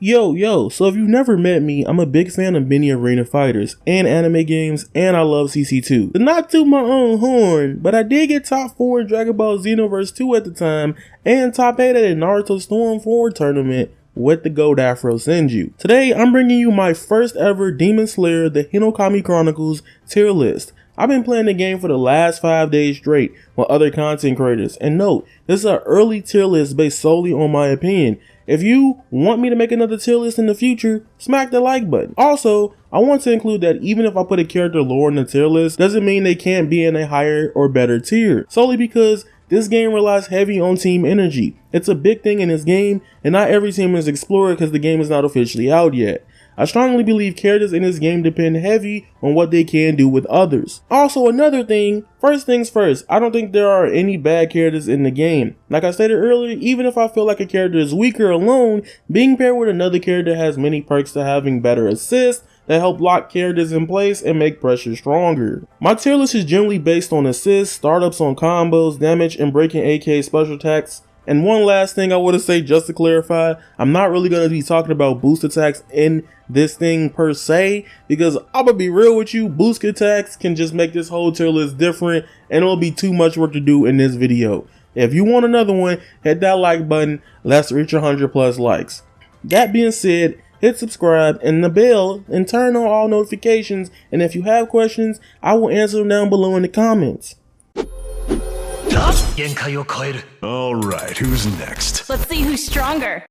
Yo, so if you've never met me, I'm a big fan of many arena fighters and anime games, and I love CC2. To not toot my own horn, but I did get top 4 in Dragon Ball Xenoverse 2 at the time, and top 8 at a Naruto Storm 4 tournament with the Gold Afro Senju. Today, I'm bringing you my first ever Demon Slayer, the Hinokami Chronicles tier list. I've been playing the game for the last 5 days straight with other content creators, and note, this is an early tier list based solely on my opinion. If you want me to make another tier list in the future, smack the like button. Also, I want to include that even if I put a character lower in the tier list, doesn't mean they can't be in a higher or better tier, solely because this game relies heavy on team energy. It's a big thing in this game, and not every team is explored because the game is not officially out yet. I strongly believe characters in this game depend heavy on what they can do with others. Also, another thing, first things first, I don't think there are any bad characters in the game. Like I stated earlier, even if I feel like a character is weaker alone, being paired with another character has many perks to having better assists that help lock characters in place and make pressure stronger. My tier list is generally based on assists, startups on combos, damage, and breaking AK special attacks. And one last thing I want to say, just to clarify, I'm not really going to be talking about boost attacks in this thing per se, because I'm going to be real with you, boost attacks can just make this whole tier list different, and it'll be too much work to do in this video. If you want another one, hit that like button, let's reach 100 plus likes. That being said, hit subscribe and the bell and turn on all notifications, and if you have questions, I will answer them down below in the comments. Alright, who's next? Let's see who's stronger.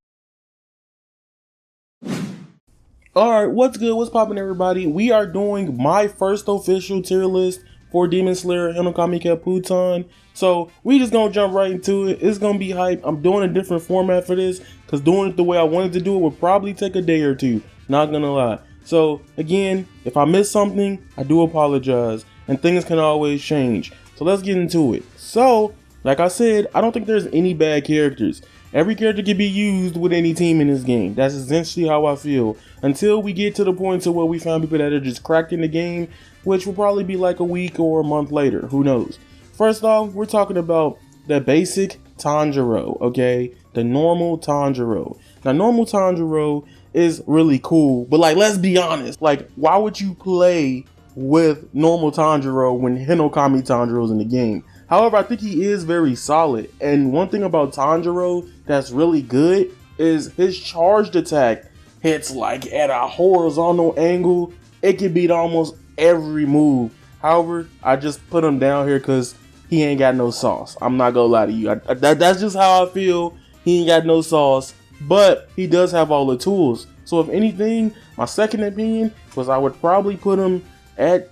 Alright, what's good? What's poppin', everybody? We are doing my first official tier list for Demon Slayer Hinokami Keppuutan. So we just gonna jump right into it. It's gonna be hype. I'm doing a different format for this because doing it the way I wanted to do it would probably take a day or two. Not gonna lie. So again, if I miss something, I do apologize. And things can always change. So let's get into it. So, like I said, I don't think there's any bad characters. Every character can be used with any team in this game. That's essentially how I feel. Until we get to the point to where we find people that are just cracked in the game, which will probably be like a week or a month later. Who knows? First off, we're talking about the basic Tanjiro, okay? The normal Tanjiro. Now, normal Tanjiro is really cool, but like, let's be honest. Like, why would you play with normal Tanjiro when Hinokami Tanjiro's in the game? However, I think he is very solid, and one thing about Tanjiro that's really good is his charged attack hits like at a horizontal angle. It can beat almost every move. However, I just put him down here because he ain't got no sauce. I'm not gonna lie to you. That's just how I feel. He ain't got no sauce, but he does have all the tools. So if anything, my second opinion was I would probably put him at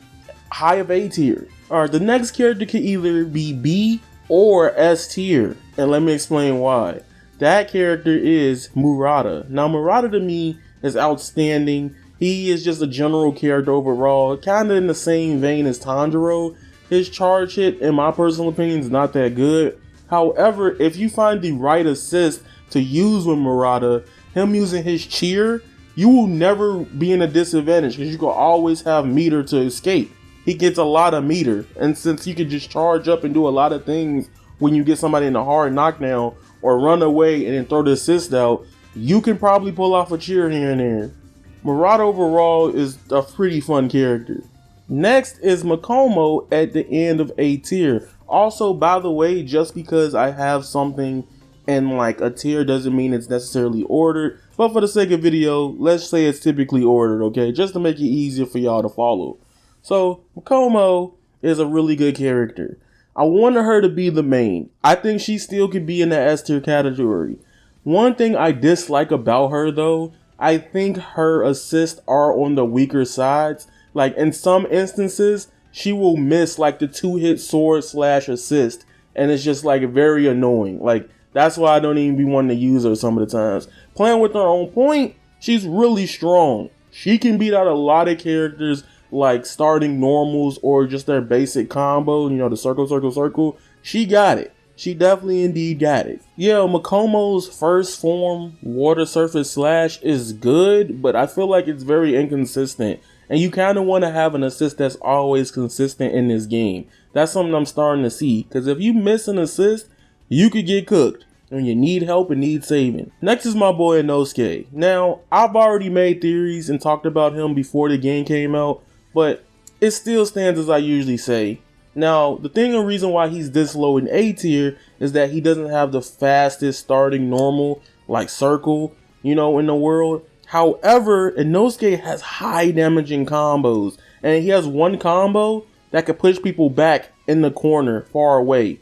high of A tier. Alright, the next character could either be B or S tier, and let me explain why. That character is Murata. Now, Murata to me is outstanding. He is just a general character overall, kind of in the same vein as Tanjiro. His charge hit, in my personal opinion, is not that good. However, if you find the right assist to use with Murata, him using his cheer, you will never be in a disadvantage because you can always have meter to escape. He gets a lot of meter, and since you can just charge up and do a lot of things when you get somebody in a hard knockdown or run away and then throw the assist out, you can probably pull off a cheer here and there. Murata overall is a pretty fun character. Next is Makomo at the end of A tier. Also, by the way, just because I have something in like a tier doesn't mean it's necessarily ordered, but for the sake of video, let's say it's typically ordered, okay, just to make it easier for y'all to follow. So Makomo is a really good character. I wanted her to be the main. I think she still could be in the S tier category. One thing I dislike about her though, I think her assists are on the weaker sides. Like in some instances, she will miss like the 2-hit sword / assist, and it's just like very annoying. Like that's why I don't even be wanting to use her some of the times. Playing with her on point, she's really strong. She can beat out a lot of characters like starting normals or just their basic combo, you know, the circle, circle, circle. She got it. She definitely indeed got it. Yeah, Makomo's first form, water surface slash, is good, but I feel like it's very inconsistent. And you kind of want to have an assist that's always consistent in this game. That's something I'm starting to see. Because if you miss an assist, you could get cooked. when you need help and need saving. Next is my boy Inosuke. Now, I've already made theories and talked about him before the game came out, but it still stands as I usually say. Now, the thing and reason why he's this low in A tier is that he doesn't have the fastest starting normal, like circle, in the world. However, Inosuke has high damaging combos, and he has one combo that could push people back in the corner far away.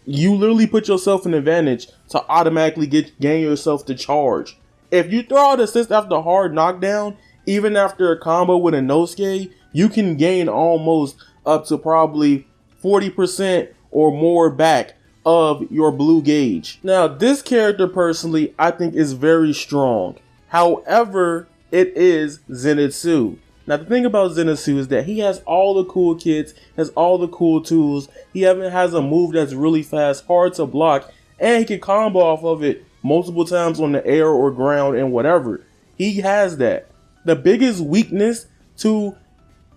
You literally put yourself in advantage to automatically gain yourself to charge. If you throw out assist after a hard knockdown, even after a combo with Inosuke, you can gain almost up to probably 40% or more back of your blue gauge. Now, this character personally, I think is very strong. However, it is Zenitsu. Now, the thing about Zenitsu is that he has all the cool kits, has all the cool tools. He even has a move that's really fast, hard to block, and he can combo off of it multiple times on the air or ground and whatever. He has that. The biggest weakness to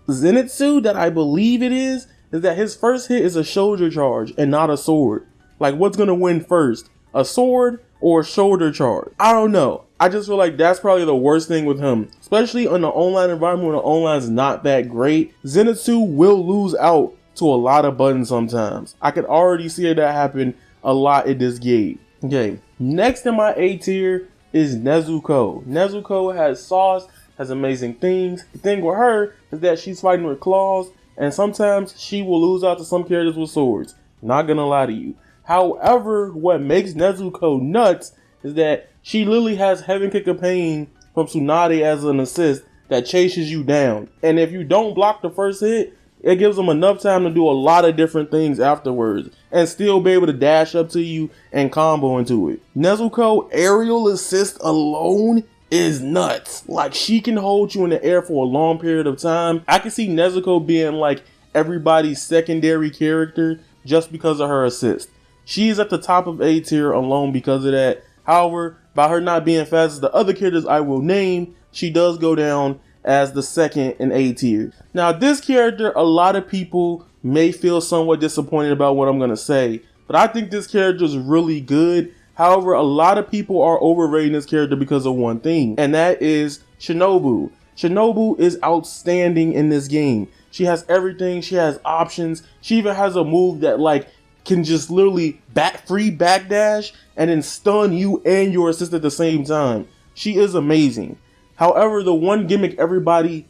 Zenitsu that I believe it is that his first hit is a shoulder charge and not a sword. Like, what's gonna win first? A sword or a shoulder charge? I don't know. I just feel like that's probably the worst thing with him. Especially in the online environment when the online is not that great. Zenitsu will lose out to a lot of buttons sometimes. I can already see that happen a lot in this game. Okay, next in my A tier is Nezuko. Nezuko has sauce, has amazing things. The thing with her is that she's fighting with claws, and sometimes she will lose out to some characters with swords. Not gonna lie to you. However, what makes Nezuko nuts is that she literally has Heaven Kick of Pain from Tsunade as an assist that chases you down. And if you don't block the first hit, it gives them enough time to do a lot of different things afterwards and still be able to dash up to you and combo into it. Nezuko aerial assist alone is nuts. Like, she can hold you in the air for a long period of time. I can see Nezuko being like everybody's secondary character just because of her assist. She's at the top of A tier alone because of that. However, by her not being fast as the other characters I will name, she does go down as the second in A tier. Now, this character, a lot of people may feel somewhat disappointed about what I'm going to say, but I think this character is really good. However, a lot of people are overrating this character because of one thing, and that is Shinobu. Shinobu is outstanding in this game. She has everything. She has options. She even has a move that can just literally free backdash and then stun you and your assist at the same time. She is amazing. However, the one gimmick everybody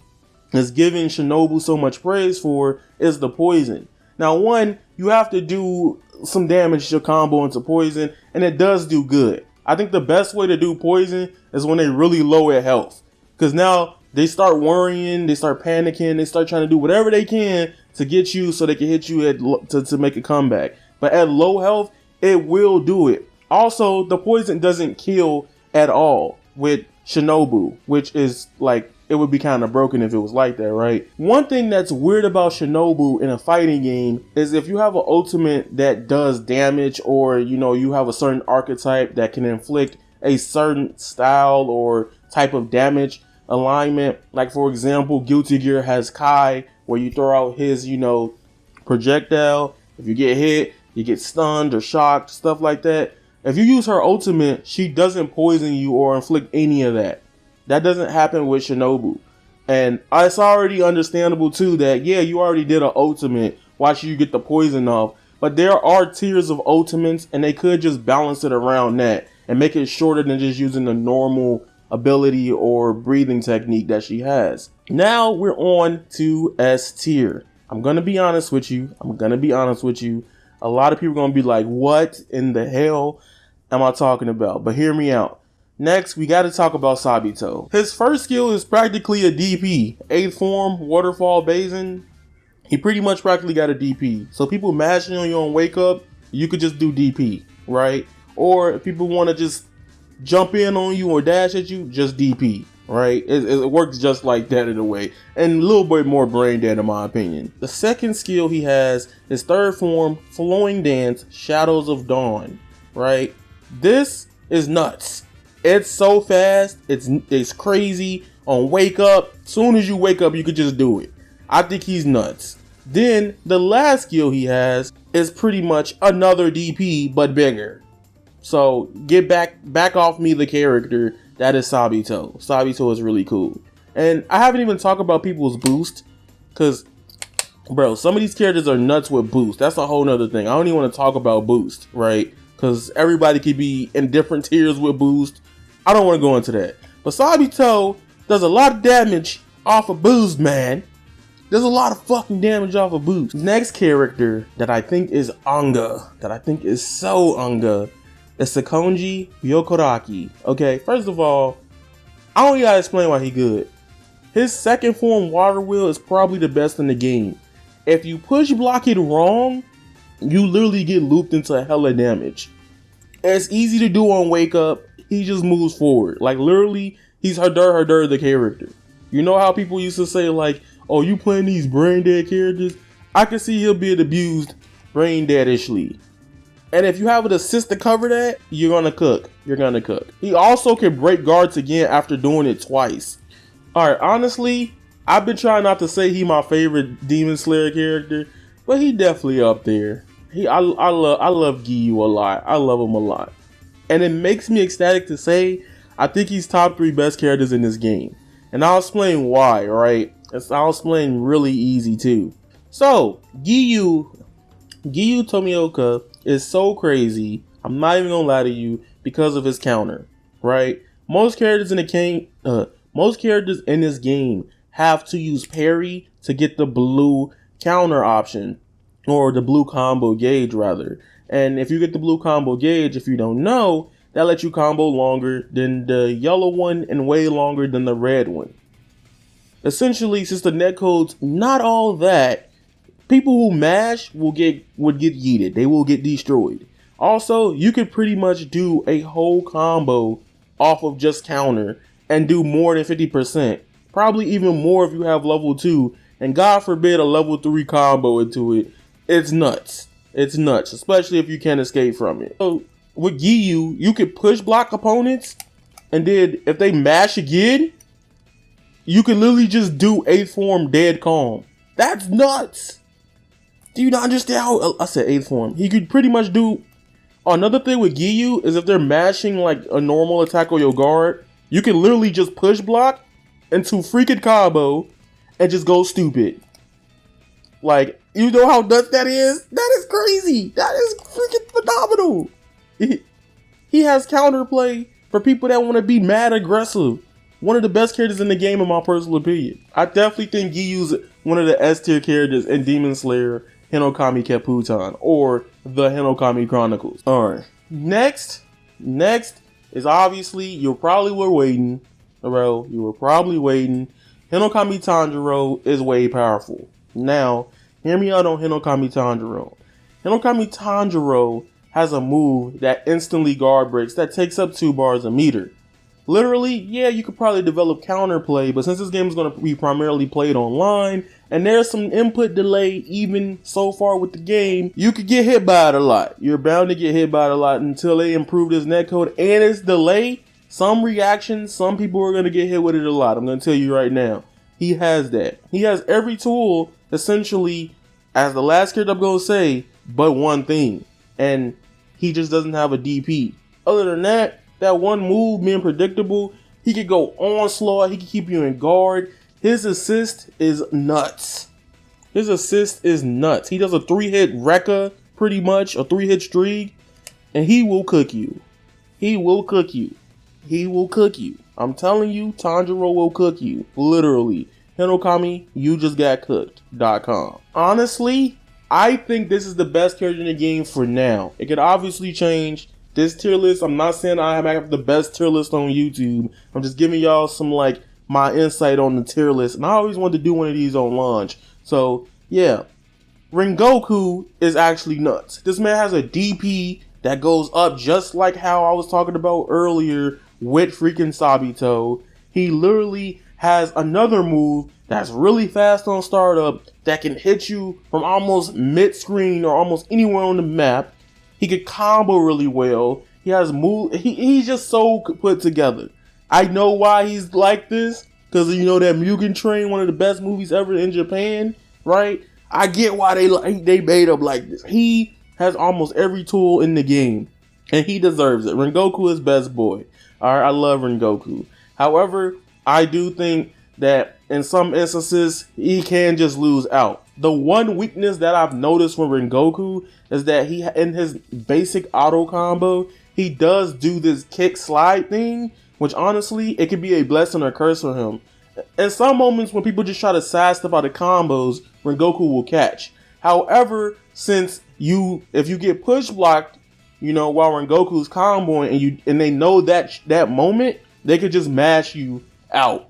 is giving Shinobu so much praise for is the poison. Now, one, you have to do some damage to combo into poison, and it does do good. I think the best way to do poison is when they're really low at health, because now they start worrying, they start panicking, they start trying to do whatever they can to get you so they can hit you to make a comeback. But at low health, it will do it. Also, the poison doesn't kill at all with Shinobu, which is it would be kind of broken if it was like that, right? One thing that's weird about Shinobu in a fighting game is if you have an ultimate that does damage, or you have a certain archetype that can inflict a certain style or type of damage alignment. Like, for example, Guilty Gear has Kai, where you throw out his projectile. If you get hit, you get stunned or shocked, stuff like that. If you use her ultimate, she doesn't poison you or inflict any of that. That doesn't happen with Shinobu. And it's already understandable too that, yeah, you already did an ultimate. Why should you get the poison off? But there are tiers of ultimates, and they could just balance it around that and make it shorter than just using the normal ability or breathing technique that she has. Now we're on to S tier. I'm going to be honest with you. A lot of people are going to be like, what in the hell am I talking about? But hear me out. Next, we got to talk about Sabito. His first skill is practically a DP. 8th form, waterfall basin. He pretty much practically got a DP. So people mashing on you on wake up, you could just do DP, right? Or if people want to just jump in on you or dash at you, just DP, right? It works just like that in a way. And a little bit more brain dead in my opinion. The second skill he has is 3rd form, flowing dance, shadows of dawn, right? This is nuts. It's so fast, it's crazy. On wake up, soon as you wake up, you could just do it. I think he's nuts. Then the last skill he has is pretty much another DP, but bigger. So get back off me the character that is Sabito. Sabito is really cool. And I haven't even talked about people's boost, because bro, some of these characters are nuts with boost. That's a whole nother thing. I don't even want to talk about boost, right? Because everybody could be in different tiers with boost. I don't want to go into that. But Sabito does a lot of damage off of boost, man. There's a lot of fucking damage off of boost. Next character that I think is Anga, that I think is so Anga, is Sakonji Yokoraki. Okay, first of all, I don't even gotta explain why he good. His second form water wheel is probably the best in the game. If you push block it wrong, you literally get looped into hella damage. It's easy to do on wake up. He just moves forward. Like literally, he's Hadur the character. You know how people used to say like, oh, you playing these brain dead characters? I can see he'll be abused brain deadishly. And if you have an assist to cover that, you're gonna cook. You're gonna cook. He also can break guards again after doing it twice. Alright, honestly, I've been trying not to say he my favorite Demon Slayer character, but he definitely up there. I love Giyuu a lot. I love him a lot. And it makes me ecstatic to say I think he's top 3 best characters in this game. And I'll explain why, right? I'll explain really easy too. So, Giyuu Tomioka is so crazy, I'm not even gonna lie to you, because of his counter, right? Most characters in this game have to use parry to get the blue counter option, or the blue combo gauge rather. And if you get the blue combo gauge, if you don't know, that lets you combo longer than the yellow one and way longer than the red one. Essentially, since the netcode's not all that, people who mash would get yeeted. They will get destroyed. Also, you could pretty much do a whole combo off of just counter and do more than 50%. Probably even more if you have level 2. And God forbid a level 3 combo into it. It's nuts. It's nuts. Especially if you can't escape from it. So with Giyuu, you could push block opponents. And then if they mash again, you can literally just do 8th form dead calm. That's nuts. Do you not understand how I said 8th form? He could pretty much do. Another thing with Giyuu is if they're mashing like a normal attack on your guard, you can literally just push block into freaking combo and just go stupid. Like, you know how nuts that is? That is crazy. That is freaking phenomenal. He has counterplay for people that want to be mad aggressive. One of the best characters in the game in my personal opinion. I definitely think Giyuu's one of the S tier characters in Demon Slayer Hinokami Keppuutan or the Hinokami Chronicles. Alright. Next is obviously, you probably were waiting. Bro, you were probably waiting. Hinokami Tanjiro is way powerful. Now, hear me out on Hinokami Tanjiro. Hinokami Tanjiro has a move that instantly guard breaks that takes up 2 bars a meter. Literally, yeah, you could probably develop counterplay, but since this game is going to be primarily played online, and there's some input delay even so far with the game, you could get hit by it a lot. You're bound to get hit by it a lot until they improve this netcode and its delay. Some reactions, some people are going to get hit with it a lot. I'm going to tell you right now. He has that. He has every tool, essentially, as the last character I'm going to say, but one thing. And he just doesn't have a DP. Other than that, that one move being predictable, he could go onslaught, he can keep you in guard. His assist is nuts. He does a 3-hit Rekka, pretty much, a 3-hit streak, and he will cook you. He will cook you. I'm telling you, Tanjiro will cook you. Literally. Hinokami, you just got cooked.com. Honestly, I think this is the best character in the game for now. It could obviously change. This tier list, I'm not saying I have the best tier list on YouTube. I'm just giving y'all some like my insight on the tier list. And I always wanted to do one of these on launch. So yeah, Rengoku is actually nuts. This man has a DP that goes up just like how I was talking about earlier with freaking Sabito. He literally has another move that's really fast on startup that can hit you from almost mid-screen or almost anywhere on the map. He could combo really well. He has move. He's just so put together. I know why he's like this, because you know that Mugen Train, one of the best movies ever in Japan, right? I get why they made him like this. He has almost every tool in the game. and he deserves it. Rengoku is best boy. All right, I love Rengoku. However, I do think that in some instances he can just lose out. The one weakness that I've noticed with Rengoku is that he, in his basic auto combo, he does do this kick slide thing, which honestly, it could be a blessing or curse for him. In some moments when people just try to sidestep out of combos, Rengoku will catch. However, since if you get push blocked, you know, while Rengoku's comboing and they know that moment, they could just mash you out.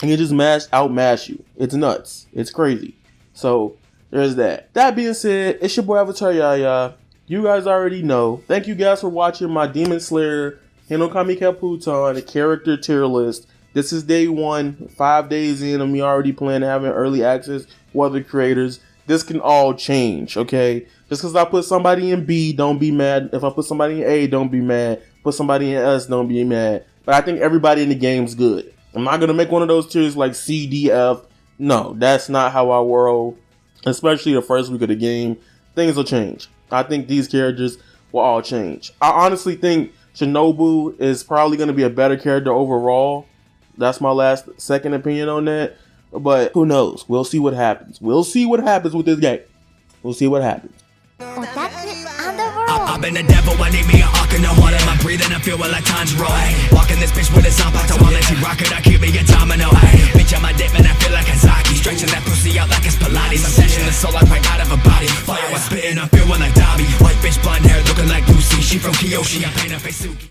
And you just mash you. It's nuts. It's crazy. So there's that. That being said, it's your boy Avataryaya. You guys already know. Thank you guys for watching my Demon Slayer Hinokami Keppuutan character tier list. This is day 1, 5 days in, and we already plan to have an early access with other creators. This can all change, okay? Just because I put somebody in B, don't be mad. If I put somebody in A, don't be mad. Put somebody in S, don't be mad. But I think everybody in the game's good. I'm not going to make one of those tiers like C, D, F. No, that's not how I roll. Especially the first week of the game. Things will change. I think these characters will all change. I honestly think Shinobu is probably going to be a better character overall. That's my second opinion on that. But who knows? We'll see what happens. We'll see what happens with this game. We'll see what happens. I've been the devil, I need me an arc in the water. I'm breathing, I feel like Tanjiro. Walking this bitch with a Sabito, while let you rock it, I keep me a domino. Bitch, on my dip, man, I feel like a Zaki. Stretching that pussy out like it's Pilates. I'm dashing the soul like right out of a body. Fire, I'm spitting, I'm feeling like Dobby. White bitch, blonde hair, looking like Lucy. She from Kyoshi, I paint her face Suki.